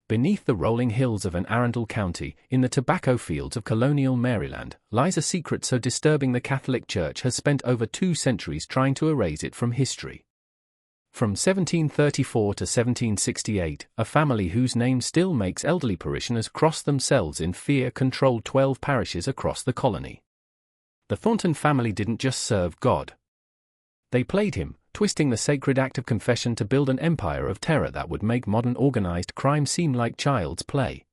Beneath the rolling hills of an Arundel County, in the tobacco fields of colonial Maryland, lies a secret so disturbing the Catholic Church has spent over 2 centuries trying to erase it from history. From 1734 to 1768, a family whose name still makes elderly parishioners cross themselves in fear controlled 12 parishes across the colony. The Thornton family didn't just serve God. They played him, twisting the sacred act of confession to build an empire of terror that would make modern organized crime seem like child's play.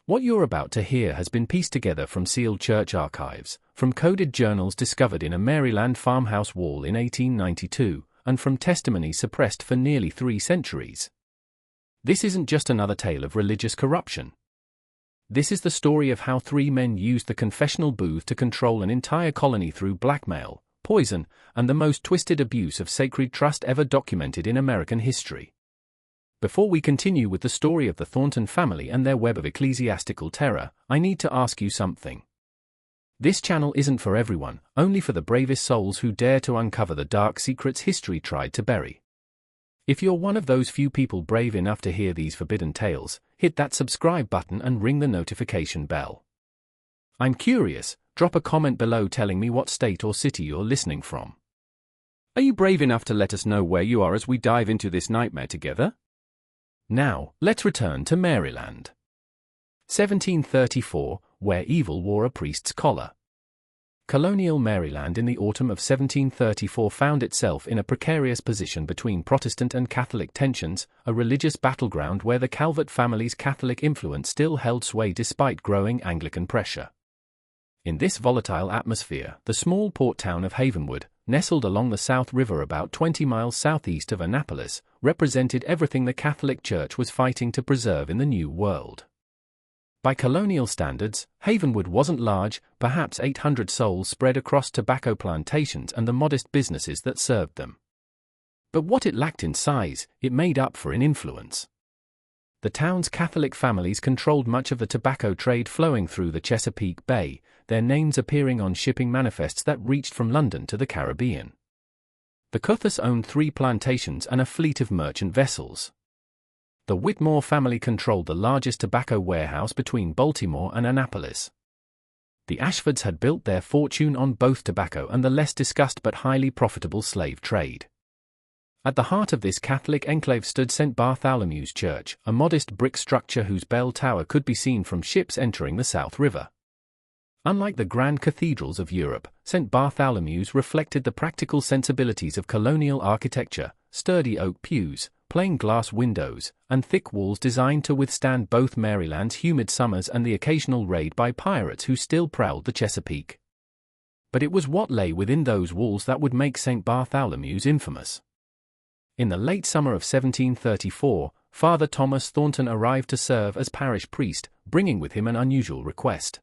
What you're about to hear has been pieced together from sealed church archives, from coded journals discovered in a Maryland farmhouse wall in 1892, and from testimony suppressed for nearly 3 centuries. This isn't just another tale of religious corruption. This is the story of how 3 men used the confessional booth to control an entire colony through blackmail, poison, and the most twisted abuse of sacred trust ever documented in American history. Before we continue with the story of the Thornton family and their web of ecclesiastical terror, I need to ask you something. This channel isn't for everyone, only for the bravest souls who dare to uncover the dark secrets history tried to bury. If you're one of those few people brave enough to hear these forbidden tales, hit that subscribe button and ring the notification bell. I'm curious, drop a comment below telling me what state or city you're listening from. Are you brave enough to let us know where you are as we dive into this nightmare together? Now, let's return to Maryland. 1734, where evil wore a priest's collar. Colonial Maryland in the autumn of 1734 found itself in a precarious position between Protestant and Catholic tensions, a religious battleground where the Calvert family's Catholic influence still held sway despite growing Anglican pressure. In this volatile atmosphere, the small port town of Havenwood, nestled along the South River about 20 miles southeast of Annapolis, represented everything the Catholic Church was fighting to preserve in the New World. By colonial standards, Havenwood wasn't large, perhaps 800 souls spread across tobacco plantations and the modest businesses that served them. But what it lacked in size, it made up for in influence. The town's Catholic families controlled much of the tobacco trade flowing through the Chesapeake Bay, their names appearing on shipping manifests that reached from London to the Caribbean. The Cuthers owned 3 plantations and a fleet of merchant vessels. The Whitmore family controlled the largest tobacco warehouse between Baltimore and Annapolis. The Ashfords had built their fortune on both tobacco and the less discussed but highly profitable slave trade. At the heart of this Catholic enclave stood St. Bartholomew's Church, a modest brick structure whose bell tower could be seen from ships entering the South River. Unlike the grand cathedrals of Europe, St. Bartholomew's reflected the practical sensibilities of colonial architecture, sturdy oak pews, plain glass windows, and thick walls designed to withstand both Maryland's humid summers and the occasional raid by pirates who still prowled the Chesapeake. But it was what lay within those walls that would make St. Bartholomew's infamous. In the late summer of 1734, Father Thomas Thornton arrived to serve as parish priest, bringing with him an unusual request.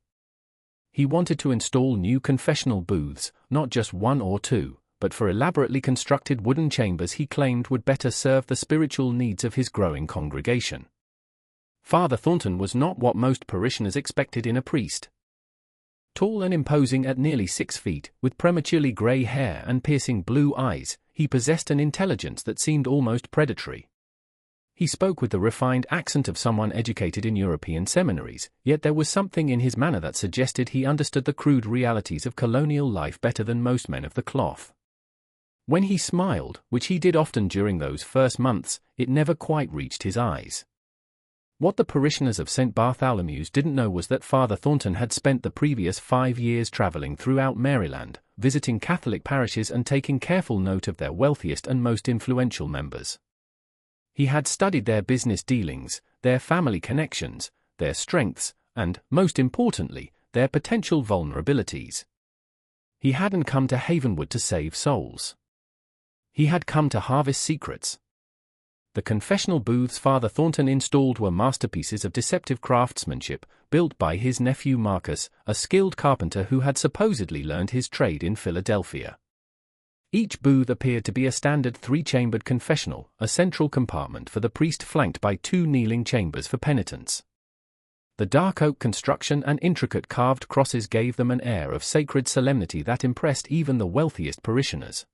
He wanted to install new confessional booths, not just 1 or 2, but for elaborately constructed wooden chambers he claimed would better serve the spiritual needs of his growing congregation. Father Thornton was not what most parishioners expected in a priest. Tall and imposing at nearly 6 feet, with prematurely grey hair and piercing blue eyes, he possessed an intelligence that seemed almost predatory. He spoke with the refined accent of someone educated in European seminaries, yet there was something in his manner that suggested he understood the crude realities of colonial life better than most men of the cloth. When he smiled, which he did often during those first months, it never quite reached his eyes. What the parishioners of St. Bartholomew's didn't know was that Father Thornton had spent the previous 5 years traveling throughout Maryland, visiting Catholic parishes and taking careful note of their wealthiest and most influential members. He had studied their business dealings, their family connections, their strengths, and, most importantly, their potential vulnerabilities. He hadn't come to Havenwood to save souls. He had come to harvest secrets. The confessional booths Father Thornton installed were masterpieces of deceptive craftsmanship, built by his nephew Marcus, a skilled carpenter who had supposedly learned his trade in Philadelphia. Each booth appeared to be a standard 3-chambered confessional, a central compartment for the priest flanked by 2 kneeling chambers for penitents. The dark oak construction and intricate carved crosses gave them an air of sacred solemnity that impressed even the wealthiest parishioners.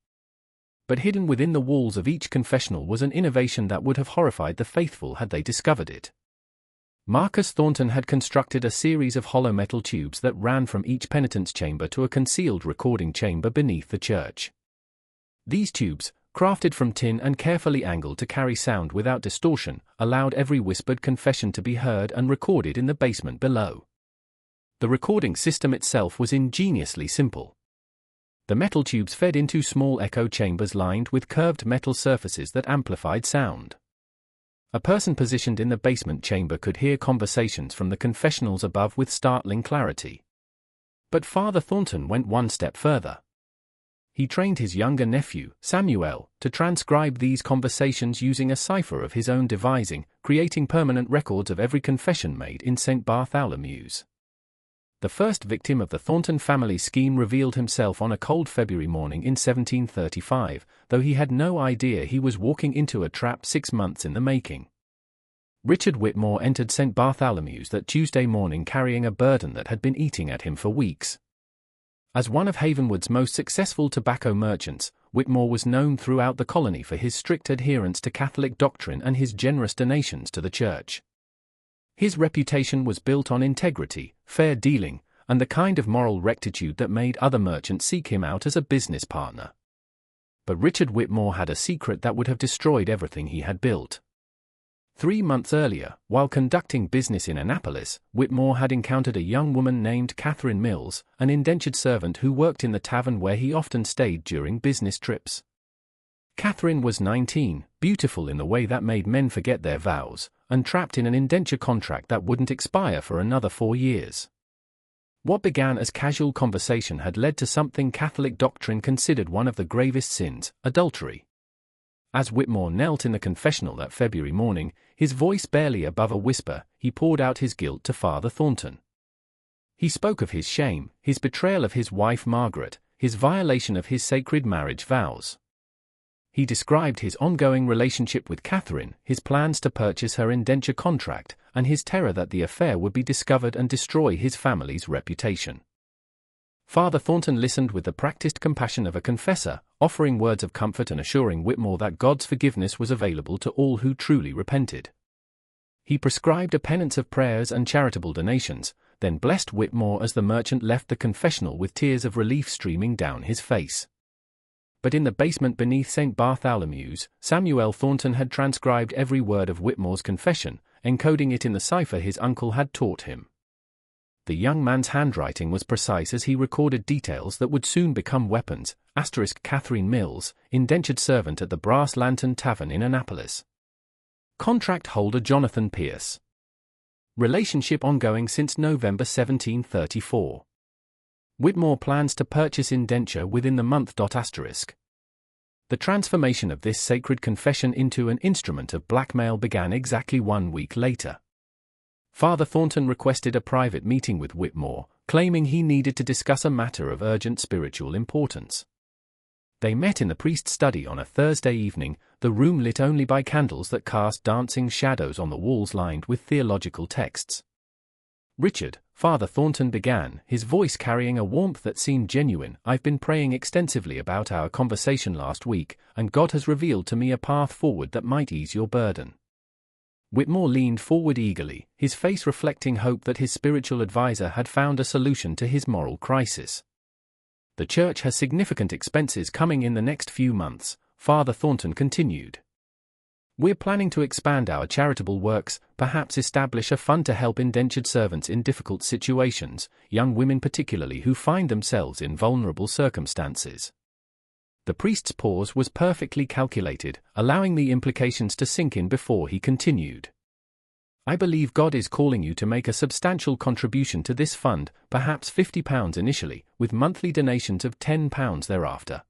But hidden within the walls of each confessional was an innovation that would have horrified the faithful had they discovered it. Marcus Thornton had constructed a series of hollow metal tubes that ran from each penitent's chamber to a concealed recording chamber beneath the church. These tubes, crafted from tin and carefully angled to carry sound without distortion, allowed every whispered confession to be heard and recorded in the basement below. The recording system itself was ingeniously simple. The metal tubes fed into small echo chambers lined with curved metal surfaces that amplified sound. A person positioned in the basement chamber could hear conversations from the confessionals above with startling clarity. But Father Thornton went one step further. He trained his younger nephew, Samuel, to transcribe these conversations using a cipher of his own devising, creating permanent records of every confession made in St. Bartholomew's. The first victim of the Thornton family scheme revealed himself on a cold February morning in 1735, though he had no idea he was walking into a trap 6 months in the making. Richard Whitmore entered St. Bartholomew's that Tuesday morning carrying a burden that had been eating at him for weeks. As one of Havenwood's most successful tobacco merchants, Whitmore was known throughout the colony for his strict adherence to Catholic doctrine and his generous donations to the church. His reputation was built on integrity, fair dealing, and the kind of moral rectitude that made other merchants seek him out as a business partner. But Richard Whitmore had a secret that would have destroyed everything he had built. 3 months earlier, while conducting business in Annapolis, Whitmore had encountered a young woman named Catherine Mills, an indentured servant who worked in the tavern where he often stayed during business trips. Catherine was 19, beautiful in the way that made men forget their vows, and trapped in an indenture contract that wouldn't expire for another 4 years. What began as casual conversation had led to something Catholic doctrine considered one of the gravest sins, adultery. As Whitmore knelt in the confessional that February morning, his voice barely above a whisper, he poured out his guilt to Father Thornton. He spoke of his shame, his betrayal of his wife Margaret, his violation of his sacred marriage vows. He described his ongoing relationship with Catherine, his plans to purchase her indenture contract, and his terror that the affair would be discovered and destroy his family's reputation. Father Thornton listened with the practiced compassion of a confessor, offering words of comfort and assuring Whitmore that God's forgiveness was available to all who truly repented. He prescribed a penance of prayers and charitable donations, then blessed Whitmore as the merchant left the confessional with tears of relief streaming down his face. But in the basement beneath St. Bartholomew's, Samuel Thornton had transcribed every word of Whitmore's confession, encoding it in the cipher his uncle had taught him. The young man's handwriting was precise as he recorded details that would soon become weapons. Catherine Mills, indentured servant at the Brass Lantern Tavern in Annapolis. Contract holder Jonathan Pierce. Relationship ongoing since November 1734. Whitmore plans to purchase indenture within the month. The transformation of this sacred confession into an instrument of blackmail began exactly 1 week later. Father Thornton requested a private meeting with Whitmore, claiming he needed to discuss a matter of urgent spiritual importance. They met in the priest's study on a Thursday evening, the room lit only by candles that cast dancing shadows on the walls lined with theological texts. "Richard," Father Thornton began, his voice carrying a warmth that seemed genuine, "I've been praying extensively about our conversation last week, and God has revealed to me a path forward that might ease your burden." Whitmore leaned forward eagerly, his face reflecting hope that his spiritual advisor had found a solution to his moral crisis. "The church has significant expenses coming in the next few months," Father Thornton continued. "We're planning to expand our charitable works, perhaps establish a fund to help indentured servants in difficult situations, young women particularly who find themselves in vulnerable circumstances." The priest's pause was perfectly calculated, allowing the implications to sink in before he continued. "I believe God is calling you to make a substantial contribution to this fund, perhaps £50 initially, with monthly donations of £10 thereafter.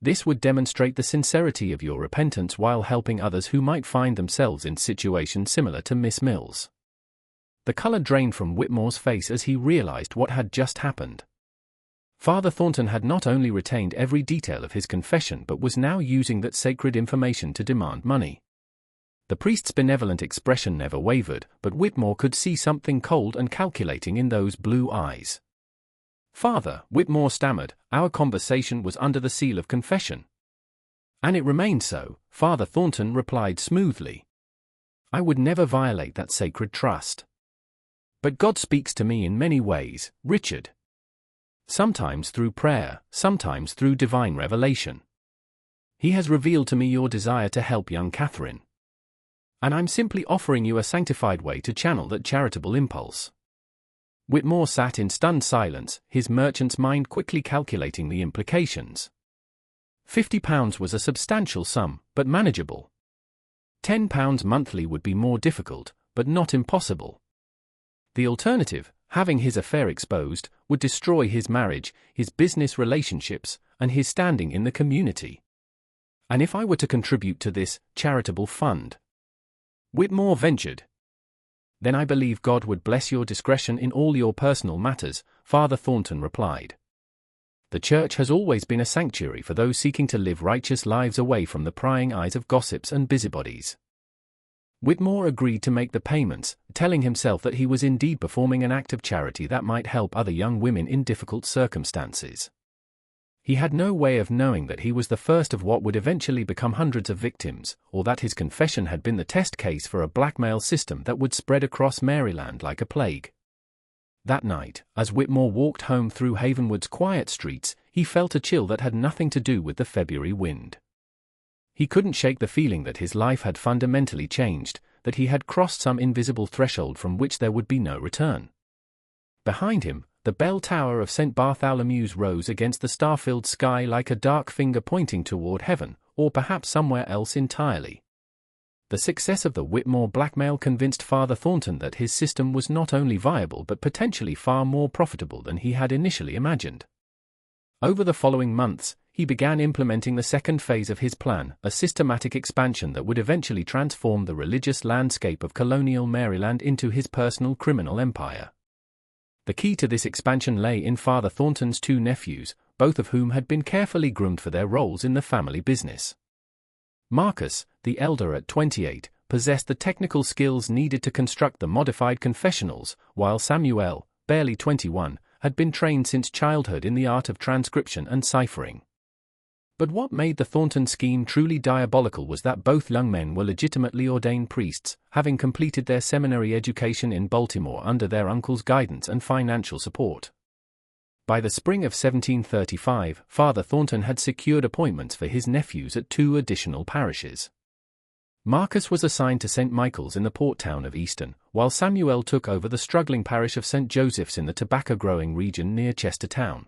This would demonstrate the sincerity of your repentance while helping others who might find themselves in situations similar to Miss Mills." The color drained from Whitmore's face as he realized what had just happened. Father Thornton had not only retained every detail of his confession but was now using that sacred information to demand money. The priest's benevolent expression never wavered, but Whitmore could see something cold and calculating in those blue eyes. "Father," Whitmore stammered, "our conversation was under the seal of confession." "And it remained so," Father Thornton replied smoothly. I would never violate that sacred trust. But God speaks to me in many ways, Richard. Sometimes through prayer, sometimes through divine revelation. He has revealed to me your desire to help young Catherine. And I'm simply offering you a sanctified way to channel that charitable impulse. Whitmore sat in stunned silence, his merchant's mind quickly calculating the implications. £50 was a substantial sum, but manageable. £10 monthly would be more difficult, but not impossible. The alternative, having his affair exposed, would destroy his marriage, his business relationships, and his standing in the community. And if I were to contribute to this charitable fund? Whitmore ventured. Then I believe God would bless your discretion in all your personal matters, Father Thornton replied. The church has always been a sanctuary for those seeking to live righteous lives away from the prying eyes of gossips and busybodies. Whitmore agreed to make the payments, telling himself that he was indeed performing an act of charity that might help other young women in difficult circumstances. He had no way of knowing that he was the first of what would eventually become hundreds of victims, or that his confession had been the test case for a blackmail system that would spread across Maryland like a plague. That night, as Whitmore walked home through Havenwood's quiet streets, he felt a chill that had nothing to do with the February wind. He couldn't shake the feeling that his life had fundamentally changed, that he had crossed some invisible threshold from which there would be no return. Behind him, the bell tower of St. Bartholomew's rose against the star-filled sky like a dark finger pointing toward heaven, or perhaps somewhere else entirely. The success of the Whitmore blackmail convinced Father Thornton that his system was not only viable but potentially far more profitable than he had initially imagined. Over the following months, he began implementing the second phase of his plan, a systematic expansion that would eventually transform the religious landscape of colonial Maryland into his personal criminal empire. The key to this expansion lay in Father Thornton's two nephews, both of whom had been carefully groomed for their roles in the family business. Marcus, the elder at 28, possessed the technical skills needed to construct the modified confessionals, while Samuel, barely 21, had been trained since childhood in the art of transcription and ciphering. But what made the Thornton scheme truly diabolical was that both young men were legitimately ordained priests, having completed their seminary education in Baltimore under their uncle's guidance and financial support. By the spring of 1735, Father Thornton had secured appointments for his nephews at 2 additional parishes. Marcus was assigned to St. Michael's in the port town of Easton, while Samuel took over the struggling parish of St. Joseph's in the tobacco-growing region near Chestertown.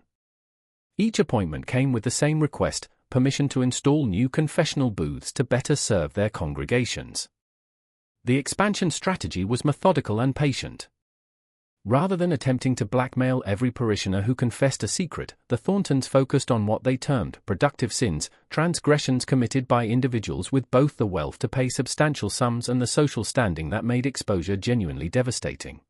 Each appointment came with the same request: permission to install new confessional booths to better serve their congregations. The expansion strategy was methodical and patient. Rather than attempting to blackmail every parishioner who confessed a secret, the Thorntons focused on what they termed productive sins, transgressions committed by individuals with both the wealth to pay substantial sums and the social standing that made exposure genuinely devastating.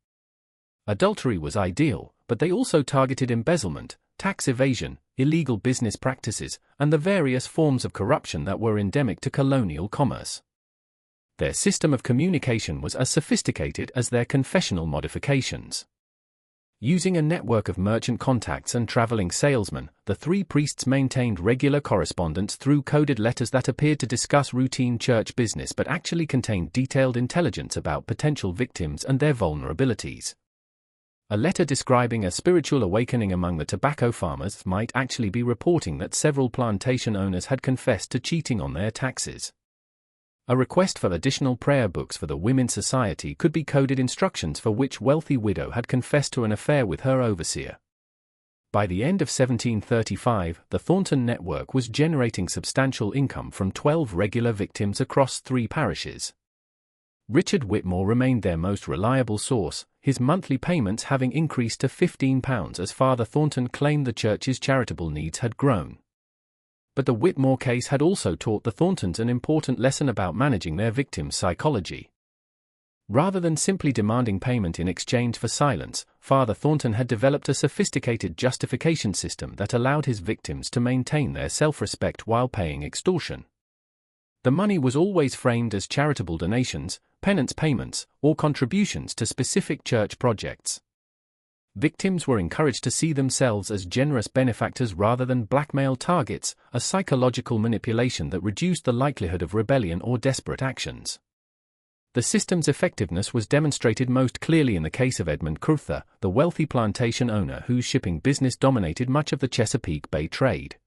Adultery was ideal, but they also targeted embezzlement, tax evasion, illegal business practices, and the various forms of corruption that were endemic to colonial commerce. Their system of communication was as sophisticated as their confessional modifications. Using a network of merchant contacts and traveling salesmen, the 3 priests maintained regular correspondence through coded letters that appeared to discuss routine church business but actually contained detailed intelligence about potential victims and their vulnerabilities. A letter describing a spiritual awakening among the tobacco farmers might actually be reporting that several plantation owners had confessed to cheating on their taxes. A request for additional prayer books for the Women's Society could be coded instructions for which wealthy widow had confessed to an affair with her overseer. By the end of 1735, the Thornton network was generating substantial income from 12 regular victims across 3 parishes. Richard Whitmore remained their most reliable source, his monthly payments having increased to £15 as Father Thornton claimed the church's charitable needs had grown. But the Whitmore case had also taught the Thorntons an important lesson about managing their victims' psychology. Rather than simply demanding payment in exchange for silence, Father Thornton had developed a sophisticated justification system that allowed his victims to maintain their self-respect while paying extortion. The money was always framed as charitable donations, penance payments, or contributions to specific church projects. Victims were encouraged to see themselves as generous benefactors rather than blackmail targets, a psychological manipulation that reduced the likelihood of rebellion or desperate actions. The system's effectiveness was demonstrated most clearly in the case of Edmund Cruther, the wealthy plantation owner whose shipping business dominated much of the Chesapeake Bay trade.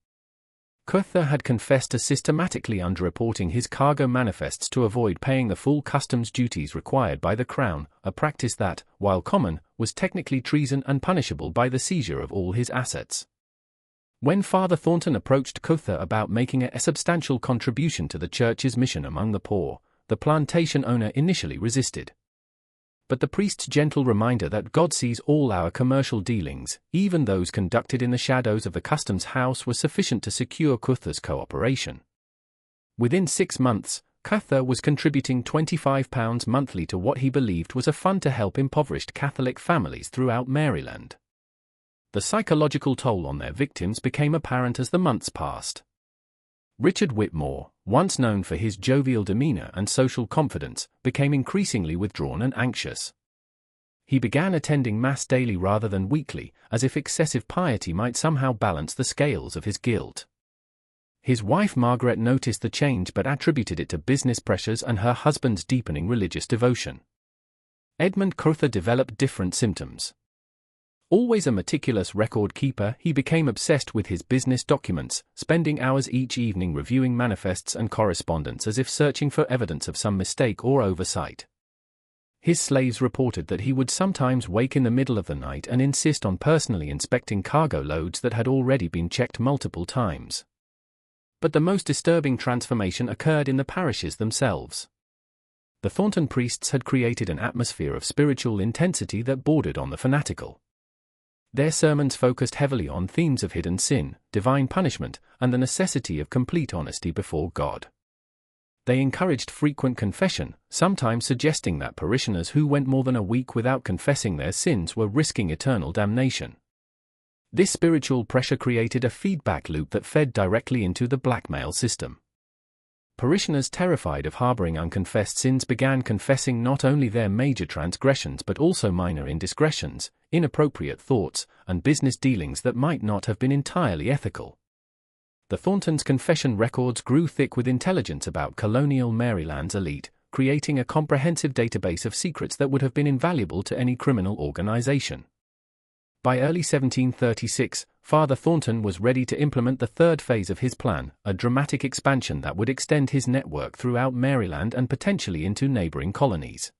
Cruther had confessed to systematically underreporting his cargo manifests to avoid paying the full customs duties required by the Crown, a practice that, while common, was technically treason and punishable by the seizure of all his assets. When Father Thornton approached Cruther about making a substantial contribution to the church's mission among the poor, the plantation owner initially resisted. But the priest's gentle reminder that God sees all our commercial dealings, even those conducted in the shadows of the customs house, was sufficient to secure Cruther's cooperation. Within 6 months, Cruther was contributing £25 monthly to what he believed was a fund to help impoverished Catholic families throughout Maryland. The psychological toll on their victims became apparent as the months passed. Richard Whitmore, once known for his jovial demeanor and social confidence, became increasingly withdrawn and anxious. He began attending Mass daily rather than weekly, as if excessive piety might somehow balance the scales of his guilt. His wife Margaret noticed the change but attributed it to business pressures and her husband's deepening religious devotion. Edmund Cruther developed different symptoms. Always a meticulous record keeper, he became obsessed with his business documents, spending hours each evening reviewing manifests and correspondence as if searching for evidence of some mistake or oversight. His slaves reported that he would sometimes wake in the middle of the night and insist on personally inspecting cargo loads that had already been checked multiple times. But the most disturbing transformation occurred in the parishes themselves. The Thornton priests had created an atmosphere of spiritual intensity that bordered on the fanatical. Their sermons focused heavily on themes of hidden sin, divine punishment, and the necessity of complete honesty before God. They encouraged frequent confession, sometimes suggesting that parishioners who went more than a week without confessing their sins were risking eternal damnation. This spiritual pressure created a feedback loop that fed directly into the blackmail system. Parishioners terrified of harboring unconfessed sins began confessing not only their major transgressions but also minor indiscretions, inappropriate thoughts, and business dealings that might not have been entirely ethical. The Thorntons' confession records grew thick with intelligence about colonial Maryland's elite, creating a comprehensive database of secrets that would have been invaluable to any criminal organization. By early 1736, Father Thornton was ready to implement the third phase of his plan, a dramatic expansion that would extend his network throughout Maryland and potentially into neighboring colonies.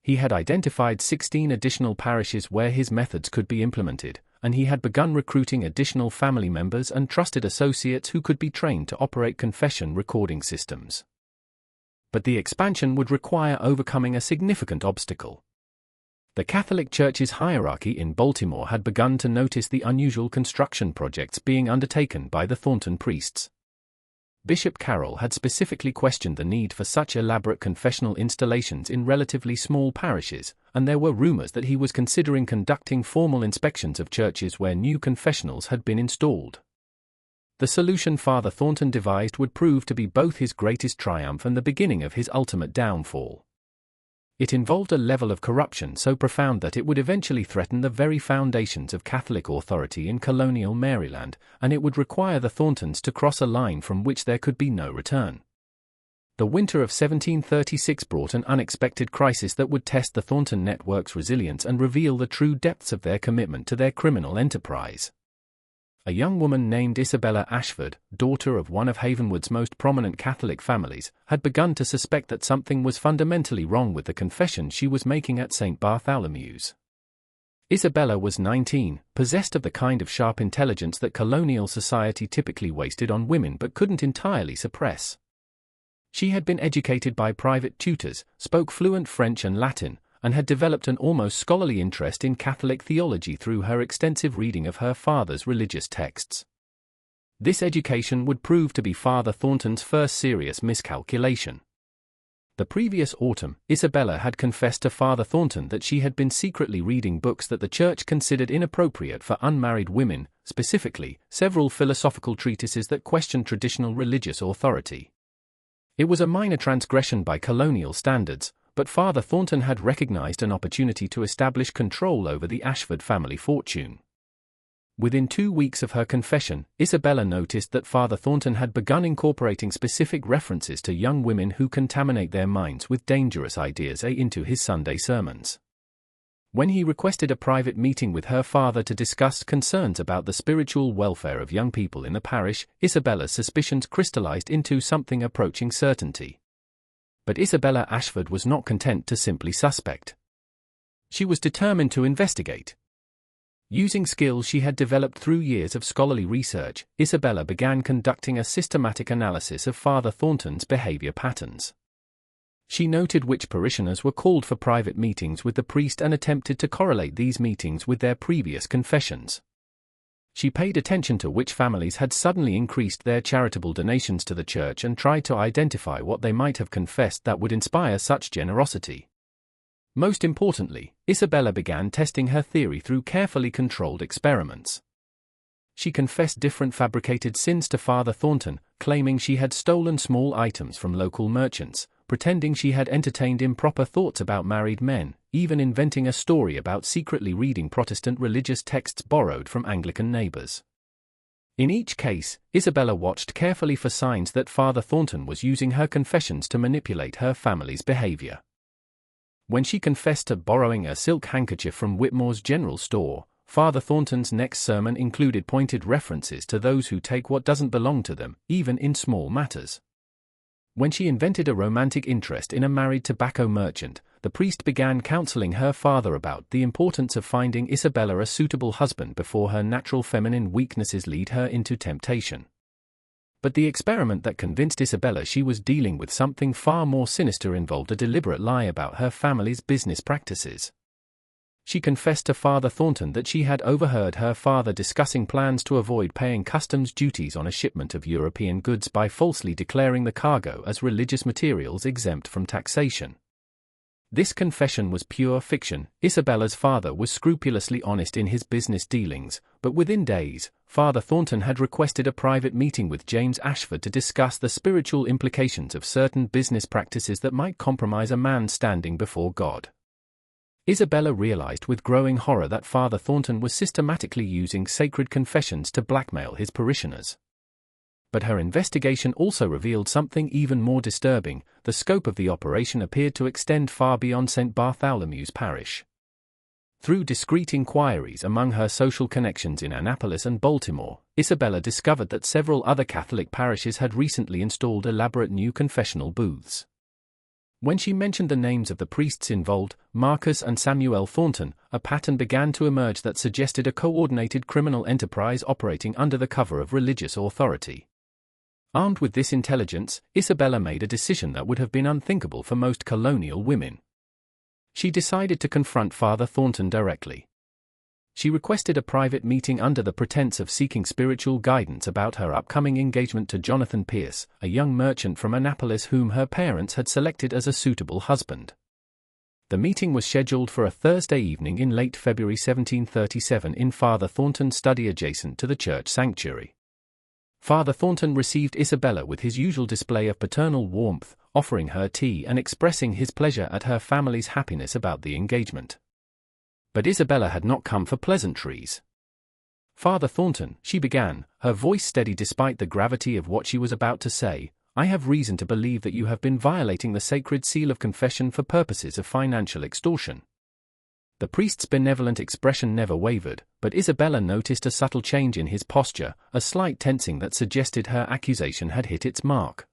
He had identified 16 additional parishes where his methods could be implemented, and he had begun recruiting additional family members and trusted associates who could be trained to operate confession recording systems. But the expansion would require overcoming a significant obstacle. The Catholic Church's hierarchy in Baltimore had begun to notice the unusual construction projects being undertaken by the Thornton priests. Bishop Carroll had specifically questioned the need for such elaborate confessional installations in relatively small parishes, and there were rumors that he was considering conducting formal inspections of churches where new confessionals had been installed. The solution Father Thornton devised would prove to be both his greatest triumph and the beginning of his ultimate downfall. It involved a level of corruption so profound that it would eventually threaten the very foundations of Catholic authority in colonial Maryland, and it would require the Thorntons to cross a line from which there could be no return. The winter of 1736 brought an unexpected crisis that would test the Thornton network's resilience and reveal the true depths of their commitment to their criminal enterprise. A young woman named Isabella Ashford, daughter of one of Havenwood's most prominent Catholic families, had begun to suspect that something was fundamentally wrong with the confession she was making at St. Bartholomew's. Isabella was 19, possessed of the kind of sharp intelligence that colonial society typically wasted on women but couldn't entirely suppress. She had been educated by private tutors, spoke fluent French and Latin, and had developed an almost scholarly interest in Catholic theology through her extensive reading of her father's religious texts. This education would prove to be Father Thornton's first serious miscalculation. The previous autumn, Isabella had confessed to Father Thornton that she had been secretly reading books that the Church considered inappropriate for unmarried women, specifically, several philosophical treatises that questioned traditional religious authority. It was a minor transgression by colonial standards, but Father Thornton had recognized an opportunity to establish control over the Ashford family fortune. Within 2 weeks of her confession, Isabella noticed that Father Thornton had begun incorporating specific references to young women who contaminate their minds with dangerous ideas into his Sunday sermons. When he requested a private meeting with her father to discuss concerns about the spiritual welfare of young people in the parish, Isabella's suspicions crystallized into something approaching certainty. But Isabella Ashford was not content to simply suspect. She was determined to investigate. Using skills she had developed through years of scholarly research, Isabella began conducting a systematic analysis of Father Thornton's behavior patterns. She noted which parishioners were called for private meetings with the priest and attempted to correlate these meetings with their previous confessions. She paid attention to which families had suddenly increased their charitable donations to the church and tried to identify what they might have confessed that would inspire such generosity. Most importantly, Isabella began testing her theory through carefully controlled experiments. She confessed different fabricated sins to Father Thornton, claiming she had stolen small items from local merchants, pretending she had entertained improper thoughts about married men, even inventing a story about secretly reading Protestant religious texts borrowed from Anglican neighbors. In each case, Isabella watched carefully for signs that Father Thornton was using her confessions to manipulate her family's behavior. When she confessed to borrowing a silk handkerchief from Whitmore's general store, Father Thornton's next sermon included pointed references to those who take what doesn't belong to them, even in small matters. When she invented a romantic interest in a married tobacco merchant, the priest began counseling her father about the importance of finding Isabella a suitable husband before her natural feminine weaknesses lead her into temptation. But the experiment that convinced Isabella she was dealing with something far more sinister involved a deliberate lie about her family's business practices. She confessed to Father Thornton that she had overheard her father discussing plans to avoid paying customs duties on a shipment of European goods by falsely declaring the cargo as religious materials exempt from taxation. This confession was pure fiction. Isabella's father was scrupulously honest in his business dealings, but within days, Father Thornton had requested a private meeting with James Ashford to discuss the spiritual implications of certain business practices that might compromise a man standing before God. Isabella realized with growing horror that Father Thornton was systematically using sacred confessions to blackmail his parishioners. But her investigation also revealed something even more disturbing. The scope of the operation appeared to extend far beyond St. Bartholomew's parish. Through discreet inquiries among her social connections in Annapolis and Baltimore, Isabella discovered that several other Catholic parishes had recently installed elaborate new confessional booths. When she mentioned the names of the priests involved, Marcus and Samuel Thornton, a pattern began to emerge that suggested a coordinated criminal enterprise operating under the cover of religious authority. Armed with this intelligence, Isabella made a decision that would have been unthinkable for most colonial women. She decided to confront Father Thornton directly. She requested a private meeting under the pretense of seeking spiritual guidance about her upcoming engagement to Jonathan Pierce, a young merchant from Annapolis whom her parents had selected as a suitable husband. The meeting was scheduled for a Thursday evening in late February 1737 in Father Thornton's study adjacent to the church sanctuary. Father Thornton received Isabella with his usual display of paternal warmth, offering her tea and expressing his pleasure at her family's happiness about the engagement. But Isabella had not come for pleasantries. "Father Thornton," she began, her voice steady despite the gravity of what she was about to say, "I have reason to believe that you have been violating the sacred seal of confession for purposes of financial extortion." The priest's benevolent expression never wavered, but Isabella noticed a subtle change in his posture, a slight tensing that suggested her accusation had hit its mark.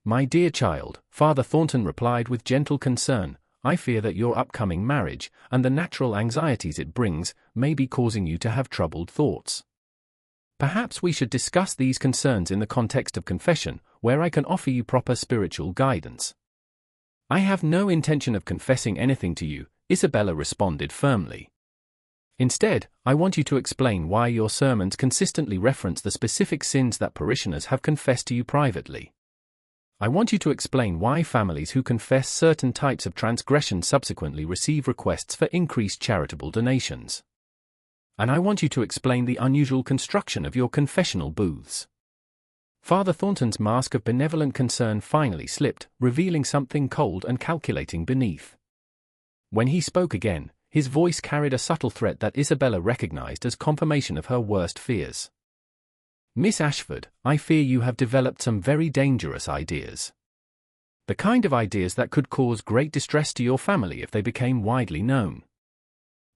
"My dear child," Father Thornton replied with gentle concern, "I fear that your upcoming marriage, and the natural anxieties it brings, may be causing you to have troubled thoughts. Perhaps we should discuss these concerns in the context of confession, where I can offer you proper spiritual guidance." "I have no intention of confessing anything to you," Isabella responded firmly. "Instead, I want you to explain why your sermons consistently reference the specific sins that parishioners have confessed to you privately. I want you to explain why families who confess certain types of transgression subsequently receive requests for increased charitable donations. And I want you to explain the unusual construction of your confessional booths." Father Thornton's mask of benevolent concern finally slipped, revealing something cold and calculating beneath. When he spoke again, His voice carried a subtle threat that Isabella recognized as confirmation of her worst fears. "Miss Ashford, I fear you have developed some very dangerous ideas. The kind of ideas that could cause great distress to your family if they became widely known.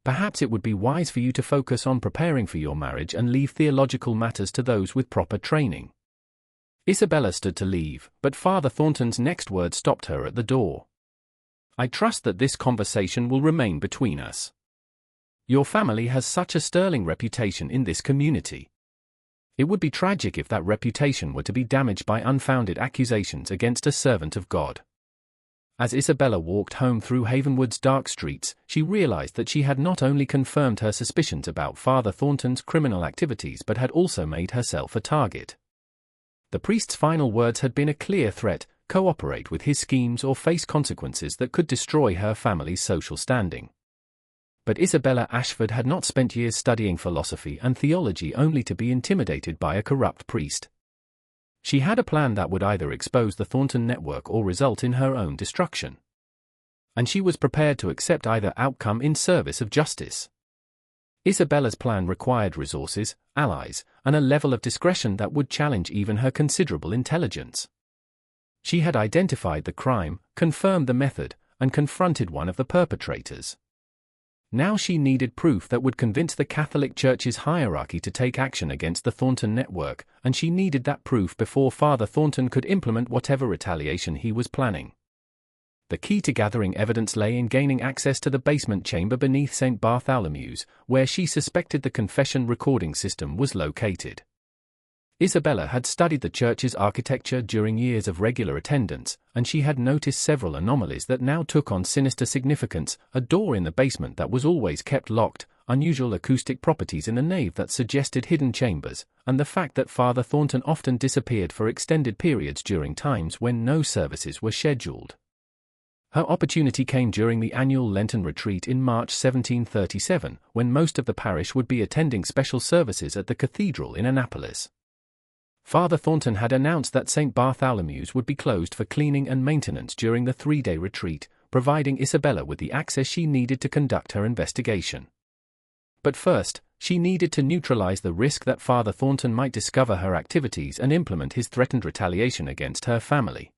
Perhaps it would be wise for you to focus on preparing for your marriage and leave theological matters to those with proper training." Isabella stood to leave, but Father Thornton's next words stopped her at the door. "I trust that this conversation will remain between us. Your family has such a sterling reputation in this community. It would be tragic if that reputation were to be damaged by unfounded accusations against a servant of God." As Isabella walked home through Havenwood's dark streets, she realized that she had not only confirmed her suspicions about Father Thornton's criminal activities but had also made herself a target. The priest's final words had been a clear threat: cooperate with his schemes or face consequences that could destroy her family's social standing. But Isabella Ashford had not spent years studying philosophy and theology only to be intimidated by a corrupt priest. She had a plan that would either expose the Thornton network or result in her own destruction. And she was prepared to accept either outcome in service of justice. Isabella's plan required resources, allies, and a level of discretion that would challenge even her considerable intelligence. She had identified the crime, confirmed the method, and confronted one of the perpetrators. Now she needed proof that would convince the Catholic Church's hierarchy to take action against the Thornton network, and she needed that proof before Father Thornton could implement whatever retaliation he was planning. The key to gathering evidence lay in gaining access to the basement chamber beneath St. Bartholomew's, where she suspected the confession recording system was located. Isabella had studied the church's architecture during years of regular attendance, and she had noticed several anomalies that now took on sinister significance: a door in the basement that was always kept locked, unusual acoustic properties in the nave that suggested hidden chambers, and the fact that Father Thornton often disappeared for extended periods during times when no services were scheduled. Her opportunity came during the annual Lenten retreat in March 1737, when most of the parish would be attending special services at the cathedral in Annapolis. Father Thornton had announced that St. Bartholomew's would be closed for cleaning and maintenance during the 3-day retreat, providing Isabella with the access she needed to conduct her investigation. But first, she needed to neutralize the risk that Father Thornton might discover her activities and implement his threatened retaliation against her family.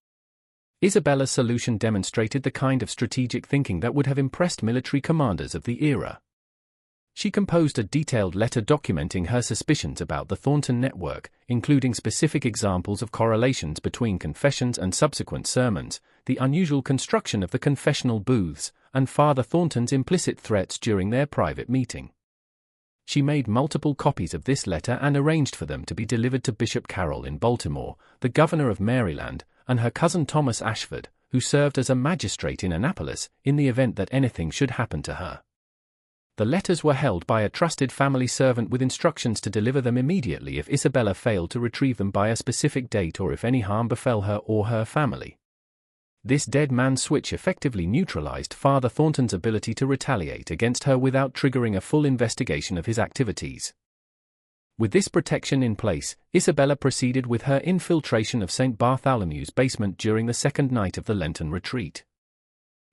Isabella's solution demonstrated the kind of strategic thinking that would have impressed military commanders of the era. She composed a detailed letter documenting her suspicions about the Thornton network, including specific examples of correlations between confessions and subsequent sermons, the unusual construction of the confessional booths, and Father Thornton's implicit threats during their private meeting. She made multiple copies of this letter and arranged for them to be delivered to Bishop Carroll in Baltimore, the governor of Maryland, and her cousin Thomas Ashford, who served as a magistrate in Annapolis, in the event that anything should happen to her. The letters were held by a trusted family servant with instructions to deliver them immediately if Isabella failed to retrieve them by a specific date or if any harm befell her or her family. This dead man switch effectively neutralized Father Thornton's ability to retaliate against her without triggering a full investigation of his activities. With this protection in place, Isabella proceeded with her infiltration of St. Bartholomew's basement during the second night of the Lenten retreat.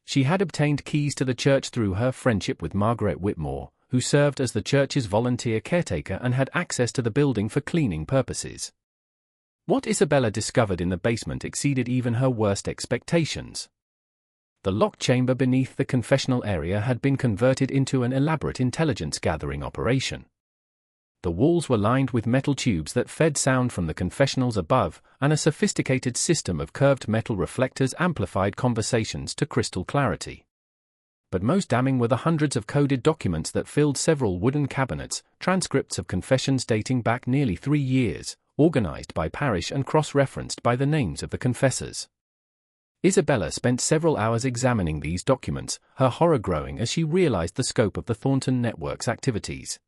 She had obtained keys to the church through her friendship with Margaret Whitmore, who served as the church's volunteer caretaker and had access to the building for cleaning purposes. What Isabella discovered in the basement exceeded even her worst expectations. The locked chamber beneath the confessional area had been converted into an elaborate intelligence-gathering operation. The walls were lined with metal tubes that fed sound from the confessionals above, and a sophisticated system of curved metal reflectors amplified conversations to crystal clarity. But most damning were the hundreds of coded documents that filled several wooden cabinets, transcripts of confessions dating back nearly 3 years, organized by parish and cross-referenced by the names of the confessors. Isabella spent several hours examining these documents, her horror growing as she realized the scope of the Thornton network's activities.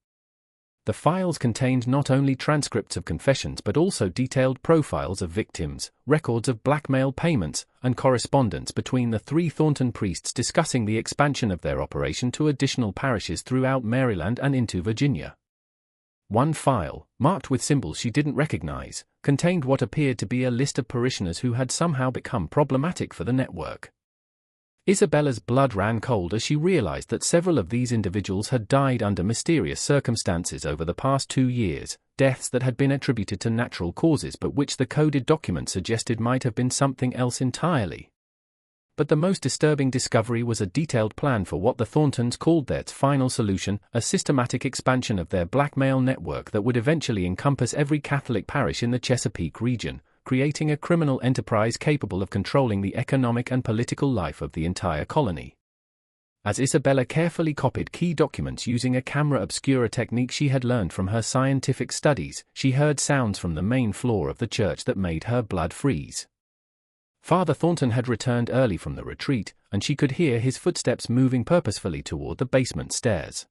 The files contained not only transcripts of confessions but also detailed profiles of victims, records of blackmail payments, and correspondence between the 3 Thornton priests discussing the expansion of their operation to additional parishes throughout Maryland and into Virginia. One file, marked with symbols she didn't recognize, contained what appeared to be a list of parishioners who had somehow become problematic for the network. Isabella's blood ran cold as she realized that several of these individuals had died under mysterious circumstances over the past 2 years, deaths that had been attributed to natural causes but which the coded document suggested might have been something else entirely. But the most disturbing discovery was a detailed plan for what the Thorntons called their final solution, a systematic expansion of their blackmail network that would eventually encompass every Catholic parish in the Chesapeake region, creating a criminal enterprise capable of controlling the economic and political life of the entire colony. As Isabella carefully copied key documents using a camera obscura technique she had learned from her scientific studies, she heard sounds from the main floor of the church that made her blood freeze. Father Thornton had returned early from the retreat, and she could hear his footsteps moving purposefully toward the basement stairs.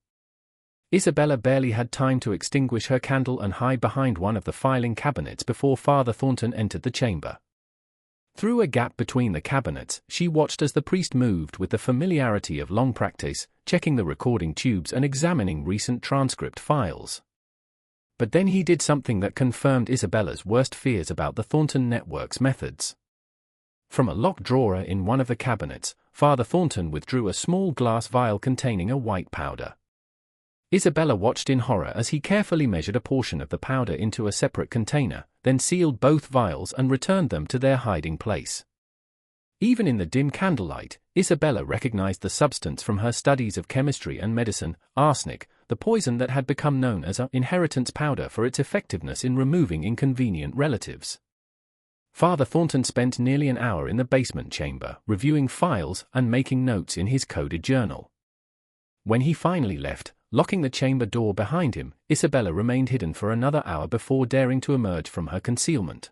Isabella barely had time to extinguish her candle and hide behind one of the filing cabinets before Father Thornton entered the chamber. Through a gap between the cabinets, she watched as the priest moved with the familiarity of long practice, checking the recording tubes and examining recent transcript files. But then he did something that confirmed Isabella's worst fears about the Thornton network's methods. From a locked drawer in one of the cabinets, Father Thornton withdrew a small glass vial containing a white powder. Isabella watched in horror as he carefully measured a portion of the powder into a separate container, then sealed both vials and returned them to their hiding place. Even in the dim candlelight, Isabella recognized the substance from her studies of chemistry and medicine: arsenic, the poison that had become known as an inheritance powder for its effectiveness in removing inconvenient relatives. Father Thornton spent nearly an hour in the basement chamber, reviewing files and making notes in his coded journal. When he finally left, locking the chamber door behind him, Isabella remained hidden for another hour before daring to emerge from her concealment.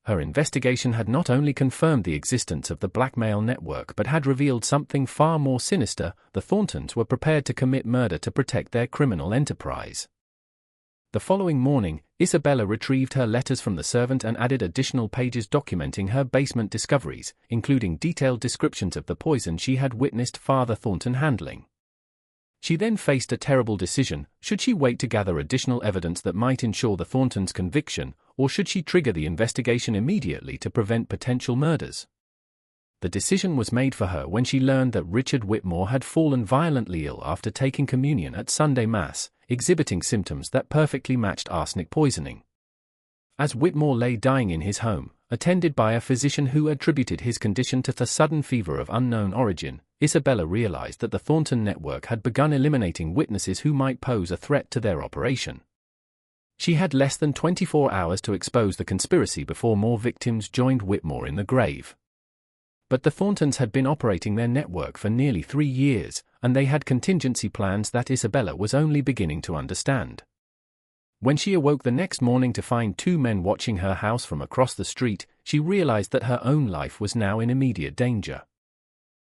Her investigation had not only confirmed the existence of the blackmail network but had revealed something far more sinister: the Thorntons were prepared to commit murder to protect their criminal enterprise. The following morning, Isabella retrieved her letters from the servant and added additional pages documenting her basement discoveries, including detailed descriptions of the poison she had witnessed Father Thornton handling. She then faced a terrible decision: should she wait to gather additional evidence that might ensure the Thorntons' conviction, or should she trigger the investigation immediately to prevent potential murders? The decision was made for her when she learned that Richard Whitmore had fallen violently ill after taking communion at Sunday Mass, exhibiting symptoms that perfectly matched arsenic poisoning. As Whitmore lay dying in his home, attended by a physician who attributed his condition to the sudden fever of unknown origin, Isabella realized that the Thornton network had begun eliminating witnesses who might pose a threat to their operation. She had less than 24 hours to expose the conspiracy before more victims joined Whitmore in the grave. But the Thorntons had been operating their network for nearly 3 years, and they had contingency plans that Isabella was only beginning to understand. When she awoke the next morning to find 2 men watching her house from across the street, she realized that her own life was now in immediate danger.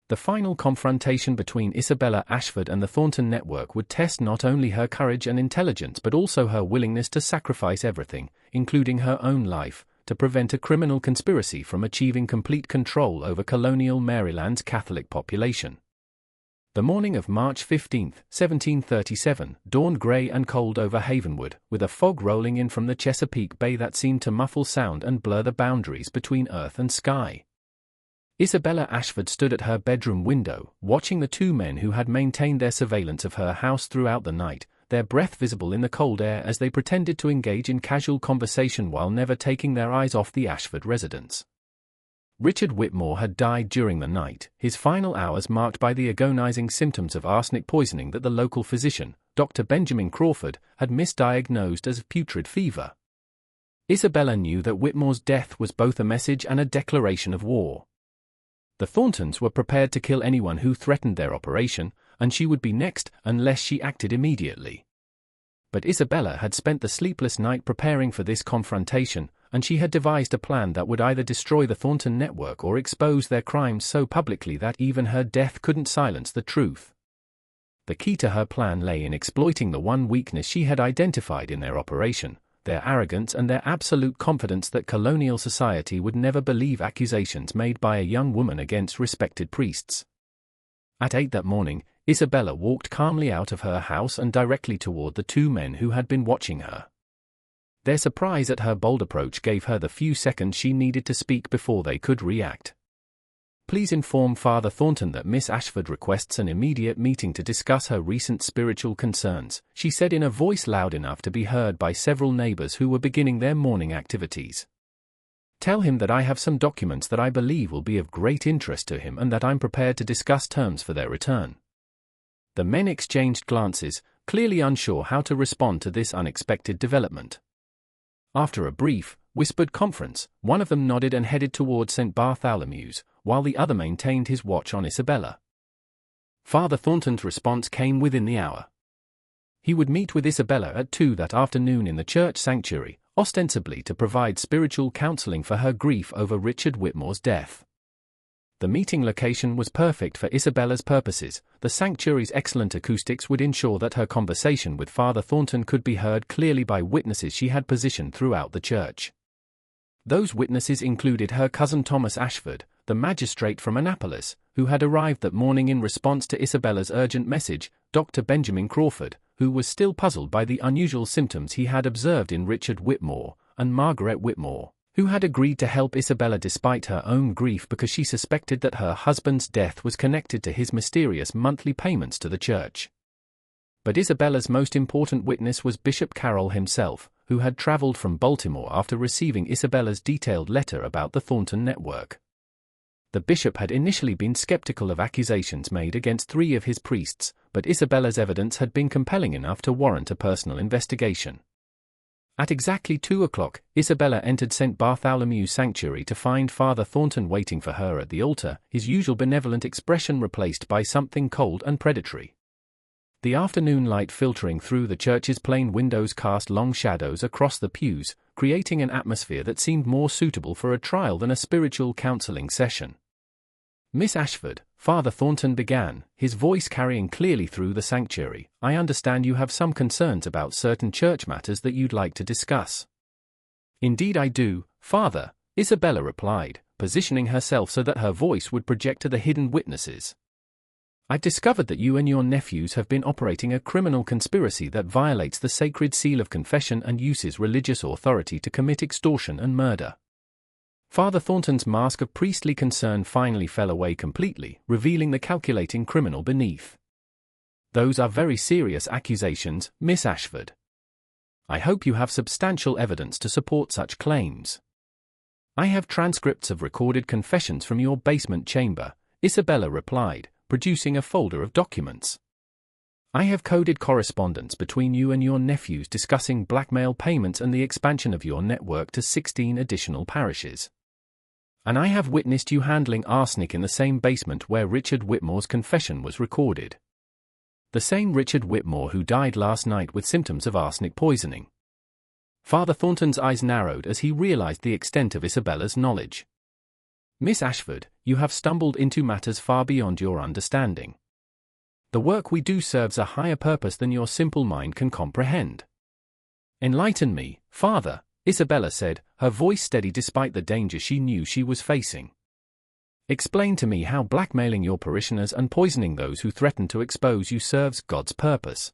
The final confrontation between Isabella Ashford and the Thornton network would test not only her courage and intelligence but also her willingness to sacrifice everything, including her own life, to prevent a criminal conspiracy from achieving complete control over colonial Maryland's Catholic population. The morning of March 15, 1737, dawned gray and cold over Havenwood, with a fog rolling in from the Chesapeake Bay that seemed to muffle sound and blur the boundaries between earth and sky. Isabella Ashford stood at her bedroom window, watching the 2 men who had maintained their surveillance of her house throughout the night, their breath visible in the cold air as they pretended to engage in casual conversation while never taking their eyes off the Ashford residence. Richard Whitmore had died during the night, his final hours marked by the agonizing symptoms of arsenic poisoning that the local physician, Dr. Benjamin Crawford, had misdiagnosed as putrid fever. Isabella knew that Whitmore's death was both a message and a declaration of war. The Thorntons were prepared to kill anyone who threatened their operation, and she would be next unless she acted immediately. But Isabella had spent the sleepless night preparing for this confrontation, and she had devised a plan that would either destroy the Thornton network or expose their crimes so publicly that even her death couldn't silence the truth. The key to her plan lay in exploiting the one weakness she had identified in their operation: their arrogance and their absolute confidence that colonial society would never believe accusations made by a young woman against respected priests. At 8 that morning, Isabella walked calmly out of her house and directly toward the 2 men who had been watching her. Their surprise at her bold approach gave her the few seconds she needed to speak before they could react. Please inform Father Thornton that Miss Ashford requests an immediate meeting to discuss her recent spiritual concerns, she said in a voice loud enough to be heard by several neighbors who were beginning their morning activities. Tell him that I have some documents that I believe will be of great interest to him and that I'm prepared to discuss terms for their return. The men exchanged glances, clearly unsure how to respond to this unexpected development. After a brief, whispered conference, one of them nodded and headed towards St. Bartholomew's, while the other maintained his watch on Isabella. Father Thornton's response came within the hour. He would meet with Isabella at 2 that afternoon in the church sanctuary, ostensibly to provide spiritual counseling for her grief over Richard Whitmore's death. The meeting location was perfect for Isabella's purposes. The sanctuary's excellent acoustics would ensure that her conversation with Father Thornton could be heard clearly by witnesses she had positioned throughout the church. Those witnesses included her cousin Thomas Ashford, the magistrate from Annapolis, who had arrived that morning in response to Isabella's urgent message, Dr. Benjamin Crawford, who was still puzzled by the unusual symptoms he had observed in Richard Whitmore, and Margaret Whitmore, who had agreed to help Isabella despite her own grief because she suspected that her husband's death was connected to his mysterious monthly payments to the church. But Isabella's most important witness was Bishop Carroll himself, who had traveled from Baltimore after receiving Isabella's detailed letter about the Thornton network. The bishop had initially been skeptical of accusations made against 3 of his priests, but Isabella's evidence had been compelling enough to warrant a personal investigation. At exactly 2 o'clock, Isabella entered St. Bartholomew's sanctuary to find Father Thornton waiting for her at the altar, his usual benevolent expression replaced by something cold and predatory. The afternoon light filtering through the church's plain windows cast long shadows across the pews, creating an atmosphere that seemed more suitable for a trial than a spiritual counseling session. Miss Ashford, Father Thornton began, his voice carrying clearly through the sanctuary, I understand you have some concerns about certain church matters that you'd like to discuss. Indeed I do, Father, Isabella replied, positioning herself so that her voice would project to the hidden witnesses. I've discovered that you and your nephews have been operating a criminal conspiracy that violates the sacred seal of confession and uses religious authority to commit extortion and murder. Father Thornton's mask of priestly concern finally fell away completely, revealing the calculating criminal beneath. Those are very serious accusations, Miss Ashford. I hope you have substantial evidence to support such claims. I have transcripts of recorded confessions from your basement chamber, Isabella replied, producing a folder of documents. I have coded correspondence between you and your nephews discussing blackmail payments and the expansion of your network to 16 additional parishes. And I have witnessed you handling arsenic in the same basement where Richard Whitmore's confession was recorded. The same Richard Whitmore who died last night with symptoms of arsenic poisoning. Father Thornton's eyes narrowed as he realized the extent of Isabella's knowledge. Miss Ashford, you have stumbled into matters far beyond your understanding. The work we do serves a higher purpose than your simple mind can comprehend. Enlighten me, Father, Isabella said, her voice steady despite the danger she knew she was facing. Explain to me how blackmailing your parishioners and poisoning those who threaten to expose you serves God's purpose.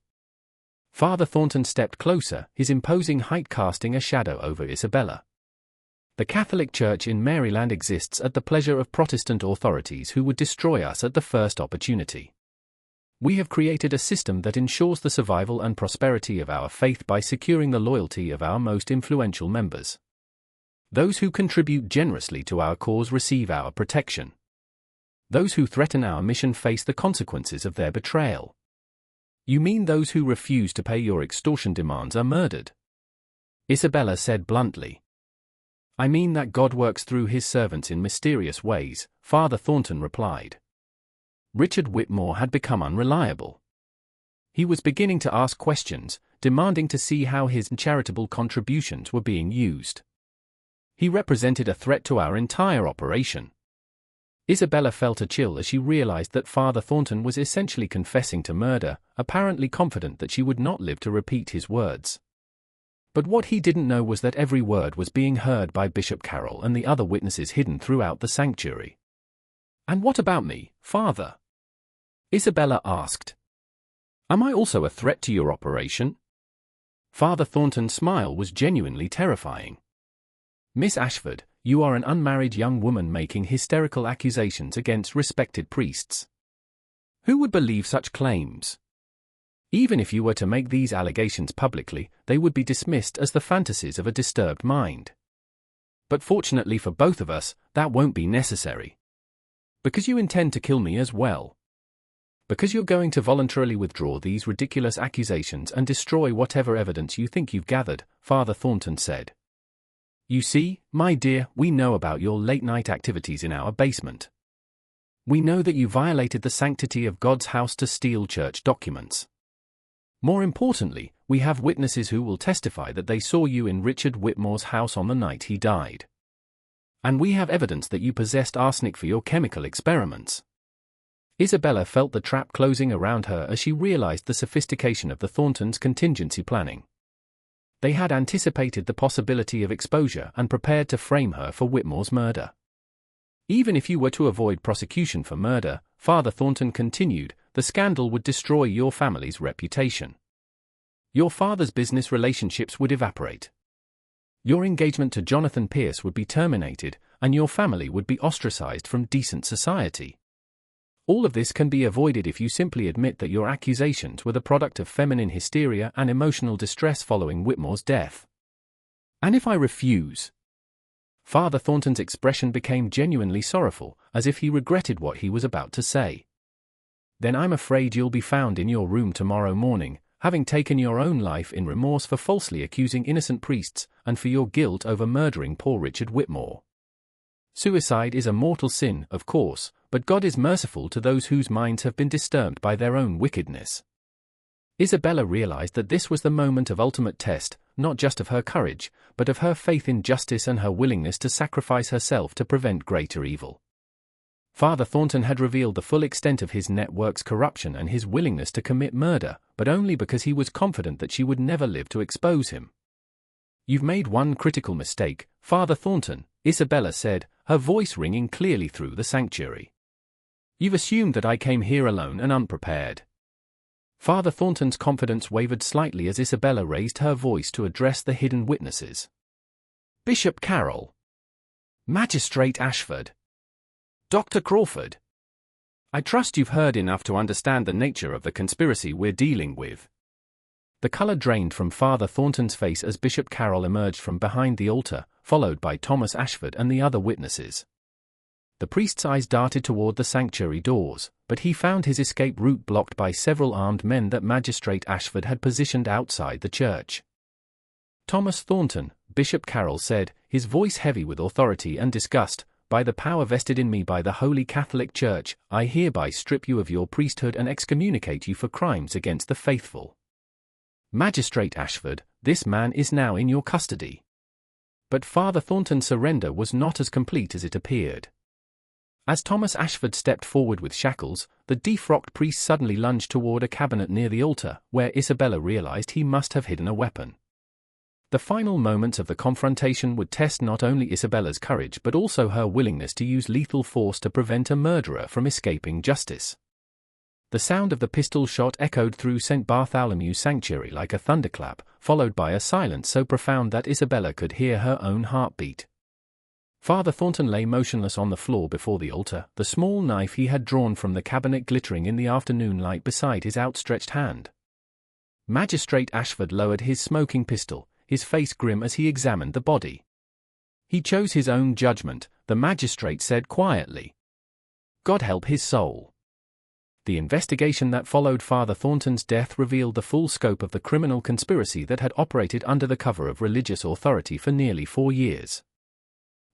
Father Thornton stepped closer, his imposing height casting a shadow over Isabella. The Catholic Church in Maryland exists at the pleasure of Protestant authorities who would destroy us at the first opportunity. We have created a system that ensures the survival and prosperity of our faith by securing the loyalty of our most influential members. Those who contribute generously to our cause receive our protection. Those who threaten our mission face the consequences of their betrayal. You mean those who refuse to pay your extortion demands are murdered? Isabella said bluntly. I mean that God works through his servants in mysterious ways, Father Thornton replied. Richard Whitmore had become unreliable. He was beginning to ask questions, demanding to see how his charitable contributions were being used. He represented a threat to our entire operation. Isabella felt a chill as she realized that Father Thornton was essentially confessing to murder, apparently confident that she would not live to repeat his words. But what he didn't know was that every word was being heard by Bishop Carroll and the other witnesses hidden throughout the sanctuary. And what about me, Father? Isabella asked. Am I also a threat to your operation? Father Thornton's smile was genuinely terrifying. Miss Ashford, you are an unmarried young woman making hysterical accusations against respected priests. Who would believe such claims? Even if you were to make these allegations publicly, they would be dismissed as the fantasies of a disturbed mind. But fortunately for both of us, that won't be necessary. Because you intend to kill me as well. Because you're going to voluntarily withdraw these ridiculous accusations and destroy whatever evidence you think you've gathered, Father Thornton said. You see, my dear, we know about your late-night activities in our basement. We know that you violated the sanctity of God's house to steal church documents. More importantly, we have witnesses who will testify that they saw you in Richard Whitmore's house on the night he died. And we have evidence that you possessed arsenic for your chemical experiments. Isabella felt the trap closing around her as she realized the sophistication of the Thorntons' contingency planning. They had anticipated the possibility of exposure and prepared to frame her for Whitmore's murder. Even if you were to avoid prosecution for murder, Father Thornton continued, the scandal would destroy your family's reputation. Your father's business relationships would evaporate. Your engagement to Jonathan Pierce would be terminated, and your family would be ostracized from decent society. All of this can be avoided if you simply admit that your accusations were the product of feminine hysteria and emotional distress following Whitmore's death. And if I refuse? Father Thornton's expression became genuinely sorrowful, as if he regretted what he was about to say. Then I'm afraid you'll be found in your room tomorrow morning, having taken your own life in remorse for falsely accusing innocent priests, and for your guilt over murdering poor Richard Whitmore. Suicide is a mortal sin, of course, but God is merciful to those whose minds have been disturbed by their own wickedness. Isabella realized that this was the moment of ultimate test, not just of her courage, but of her faith in justice and her willingness to sacrifice herself to prevent greater evil. Father Thornton had revealed the full extent of his network's corruption and his willingness to commit murder, but only because he was confident that she would never live to expose him. You've made one critical mistake, Father Thornton, Isabella said, her voice ringing clearly through the sanctuary. You've assumed that I came here alone and unprepared. Father Thornton's confidence wavered slightly as Isabella raised her voice to address the hidden witnesses. Bishop Carroll. Magistrate Ashford. Dr. Crawford. I trust you've heard enough to understand the nature of the conspiracy we're dealing with. The color drained from Father Thornton's face as Bishop Carroll emerged from behind the altar, followed by Thomas Ashford and the other witnesses. The priest's eyes darted toward the sanctuary doors, but he found his escape route blocked by several armed men that Magistrate Ashford had positioned outside the church. Thomas Thornton, Bishop Carroll said, his voice heavy with authority and disgust, by the power vested in me by the Holy Catholic Church, I hereby strip you of your priesthood and excommunicate you for crimes against the faithful. Magistrate Ashford, this man is now in your custody. But Father Thornton's surrender was not as complete as it appeared. As Thomas Ashford stepped forward with shackles, the defrocked priest suddenly lunged toward a cabinet near the altar, where Isabella realized he must have hidden a weapon. The final moments of the confrontation would test not only Isabella's courage but also her willingness to use lethal force to prevent a murderer from escaping justice. The sound of the pistol shot echoed through St. Bartholomew's sanctuary like a thunderclap, followed by a silence so profound that Isabella could hear her own heartbeat. Father Thornton lay motionless on the floor before the altar, the small knife he had drawn from the cabinet glittering in the afternoon light beside his outstretched hand. Magistrate Ashford lowered his smoking pistol, his face grim as he examined the body. He chose his own judgment, the magistrate said quietly. God help his soul. The investigation that followed Father Thornton's death revealed the full scope of the criminal conspiracy that had operated under the cover of religious authority for nearly 4 years.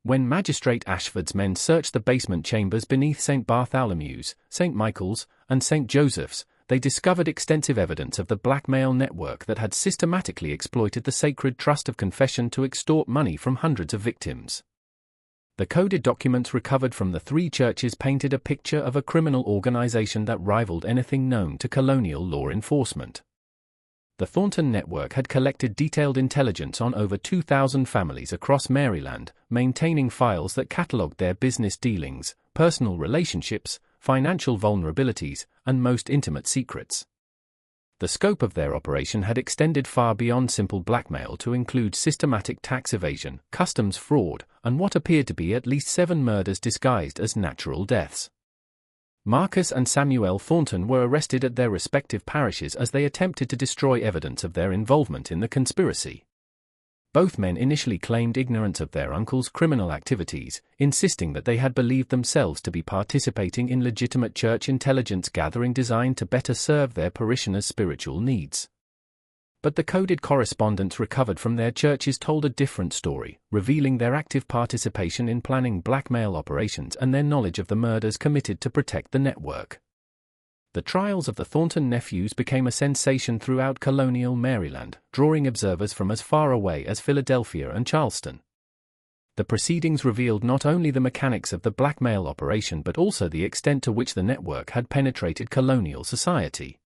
When Magistrate Ashford's men searched the basement chambers beneath St. Bartholomew's, St. Michael's, and St. Joseph's, they discovered extensive evidence of the blackmail network that had systematically exploited the sacred trust of confession to extort money from hundreds of victims. The coded documents recovered from the 3 churches painted a picture of a criminal organization that rivaled anything known to colonial law enforcement. The Thornton network had collected detailed intelligence on over 2,000 families across Maryland, maintaining files that catalogued their business dealings, personal relationships, financial vulnerabilities, and most intimate secrets. The scope of their operation had extended far beyond simple blackmail to include systematic tax evasion, customs fraud, and what appeared to be at least 7 murders disguised as natural deaths. Marcus and Samuel Thornton were arrested at their respective parishes as they attempted to destroy evidence of their involvement in the conspiracy. Both men initially claimed ignorance of their uncle's criminal activities, insisting that they had believed themselves to be participating in legitimate church intelligence gathering designed to better serve their parishioners' spiritual needs. But the coded correspondence recovered from their churches told a different story, revealing their active participation in planning blackmail operations and their knowledge of the murders committed to protect the network. The trials of the Thornton nephews became a sensation throughout colonial Maryland, drawing observers from as far away as Philadelphia and Charleston. The proceedings revealed not only the mechanics of the blackmail operation but also the extent to which the network had penetrated colonial society.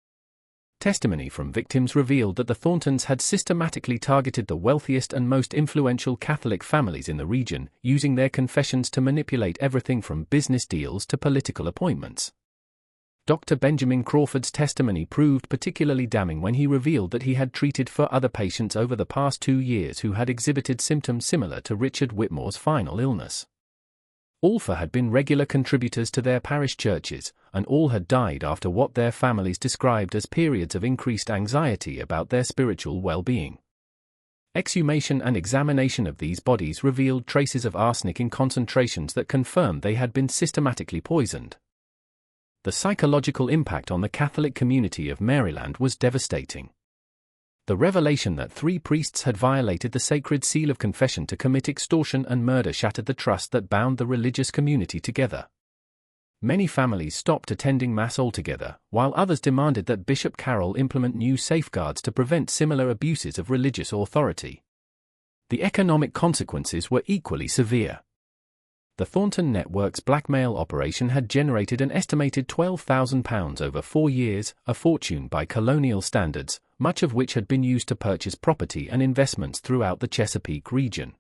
Testimony from victims revealed that the Thorntons had systematically targeted the wealthiest and most influential Catholic families in the region, using their confessions to manipulate everything from business deals to political appointments. Dr. Benjamin Crawford's testimony proved particularly damning when he revealed that he had treated 4 other patients over the past 2 years who had exhibited symptoms similar to Richard Whitmore's final illness. All 4 had been regular contributors to their parish churches, and all had died after what their families described as periods of increased anxiety about their spiritual well-being. Exhumation and examination of these bodies revealed traces of arsenic in concentrations that confirmed they had been systematically poisoned. The psychological impact on the Catholic community of Maryland was devastating. The revelation that 3 priests had violated the sacred seal of confession to commit extortion and murder shattered the trust that bound the religious community together. Many families stopped attending Mass altogether, while others demanded that Bishop Carroll implement new safeguards to prevent similar abuses of religious authority. The economic consequences were equally severe. The Thornton network's blackmail operation had generated an estimated £12,000 over 4 years, a fortune by colonial standards, much of which had been used to purchase property and investments throughout the Chesapeake region.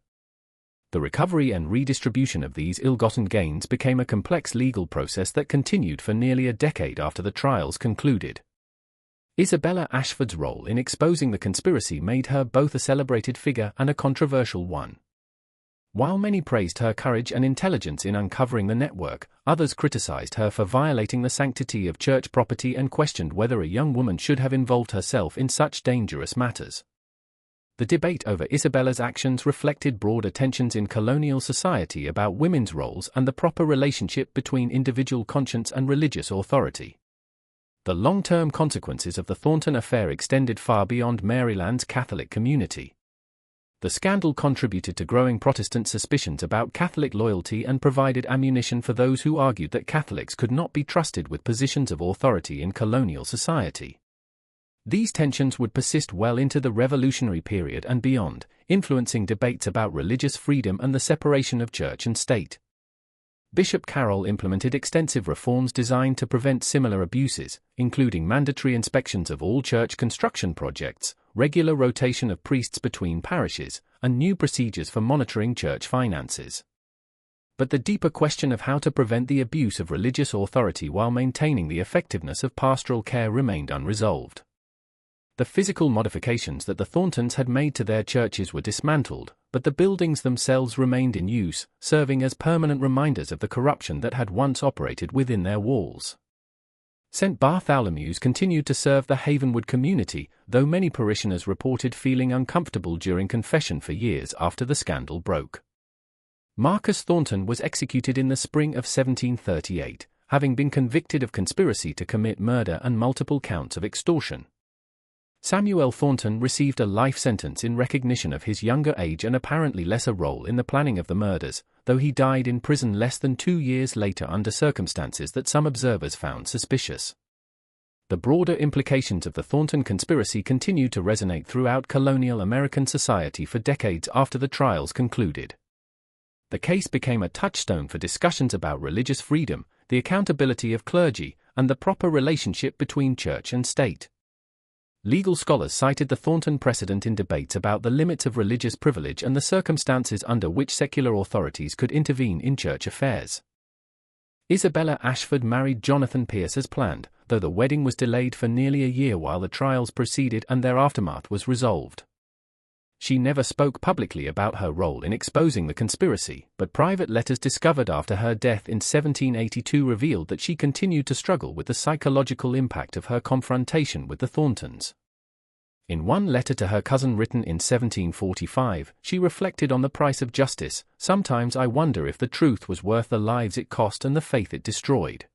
The recovery and redistribution of these ill-gotten gains became a complex legal process that continued for nearly a decade after the trials concluded. Isabella Ashford's role in exposing the conspiracy made her both a celebrated figure and a controversial one. While many praised her courage and intelligence in uncovering the network, others criticized her for violating the sanctity of church property and questioned whether a young woman should have involved herself in such dangerous matters. The debate over Isabella's actions reflected broader tensions in colonial society about women's roles and the proper relationship between individual conscience and religious authority. The long-term consequences of the Thornton affair extended far beyond Maryland's Catholic community. The scandal contributed to growing Protestant suspicions about Catholic loyalty and provided ammunition for those who argued that Catholics could not be trusted with positions of authority in colonial society. These tensions would persist well into the Revolutionary period and beyond, influencing debates about religious freedom and the separation of church and state. Bishop Carroll implemented extensive reforms designed to prevent similar abuses, including mandatory inspections of all church construction projects, regular rotation of priests between parishes, and new procedures for monitoring church finances. But the deeper question of how to prevent the abuse of religious authority while maintaining the effectiveness of pastoral care remained unresolved. The physical modifications that the Thorntons had made to their churches were dismantled, but the buildings themselves remained in use, serving as permanent reminders of the corruption that had once operated within their walls. St. Bartholomew's continued to serve the Havenwood community, though many parishioners reported feeling uncomfortable during confession for years after the scandal broke. Marcus Thornton was executed in the spring of 1738, having been convicted of conspiracy to commit murder and multiple counts of extortion. Samuel Thornton received a life sentence in recognition of his younger age and apparently lesser role in the planning of the murders, though he died in prison less than 2 years later under circumstances that some observers found suspicious. The broader implications of the Thornton conspiracy continued to resonate throughout colonial American society for decades after the trials concluded. The case became a touchstone for discussions about religious freedom, the accountability of clergy, and the proper relationship between church and state. Legal scholars cited the Thornton precedent in debates about the limits of religious privilege and the circumstances under which secular authorities could intervene in church affairs. Isabella Ashford married Jonathan Pierce as planned, though the wedding was delayed for nearly a year while the trials proceeded and their aftermath was resolved. She never spoke publicly about her role in exposing the conspiracy, but private letters discovered after her death in 1782 revealed that she continued to struggle with the psychological impact of her confrontation with the Thorntons. In one letter to her cousin written in 1745, she reflected on the price of justice. "Sometimes I wonder if the truth was worth the lives it cost and the faith it destroyed.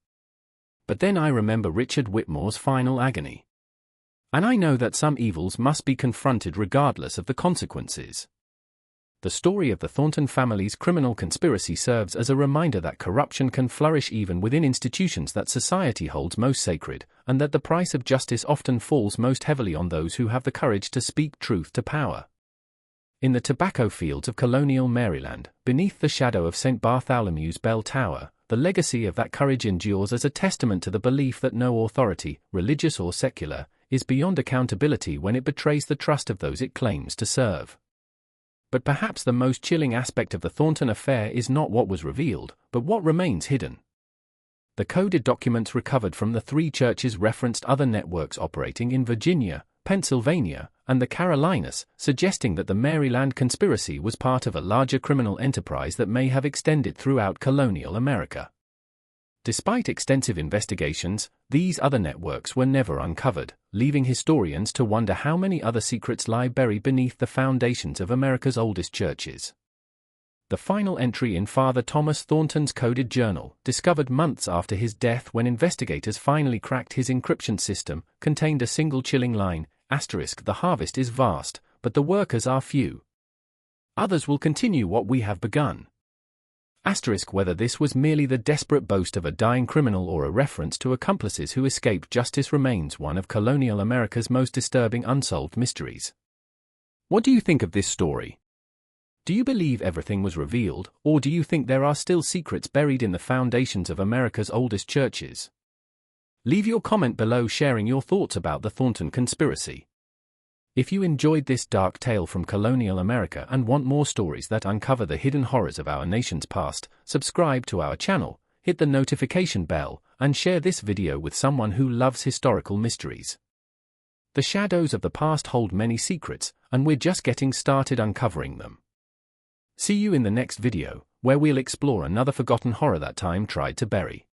But then I remember Richard Whitmore's final agony. And I know that some evils must be confronted regardless of the consequences." The story of the Thornton family's criminal conspiracy serves as a reminder that corruption can flourish even within institutions that society holds most sacred, and that the price of justice often falls most heavily on those who have the courage to speak truth to power. In the tobacco fields of colonial Maryland, beneath the shadow of St. Bartholomew's Bell Tower, the legacy of that courage endures as a testament to the belief that no authority, religious or secular, is beyond accountability when it betrays the trust of those it claims to serve. But perhaps the most chilling aspect of the Thornton affair is not what was revealed, but what remains hidden. The coded documents recovered from the three churches referenced other networks operating in Virginia, Pennsylvania, and the Carolinas, suggesting that the Maryland conspiracy was part of a larger criminal enterprise that may have extended throughout colonial America. Despite extensive investigations, these other networks were never uncovered, leaving historians to wonder how many other secrets lie buried beneath the foundations of America's oldest churches. The final entry in Father Thomas Thornton's coded journal, discovered months after his death when investigators finally cracked his encryption system, contained a single chilling line, "The harvest is vast, but the workers are few. Others will continue what we have begun." Whether this was merely the desperate boast of a dying criminal or a reference to accomplices who escaped justice remains one of colonial America's most disturbing unsolved mysteries. What do you think of this story? Do you believe everything was revealed, or do you think there are still secrets buried in the foundations of America's oldest churches? Leave your comment below sharing your thoughts about the Thornton conspiracy. If you enjoyed this dark tale from colonial America and want more stories that uncover the hidden horrors of our nation's past, subscribe to our channel, hit the notification bell, and share this video with someone who loves historical mysteries. The shadows of the past hold many secrets, and we're just getting started uncovering them. See you in the next video, where we'll explore another forgotten horror that time tried to bury.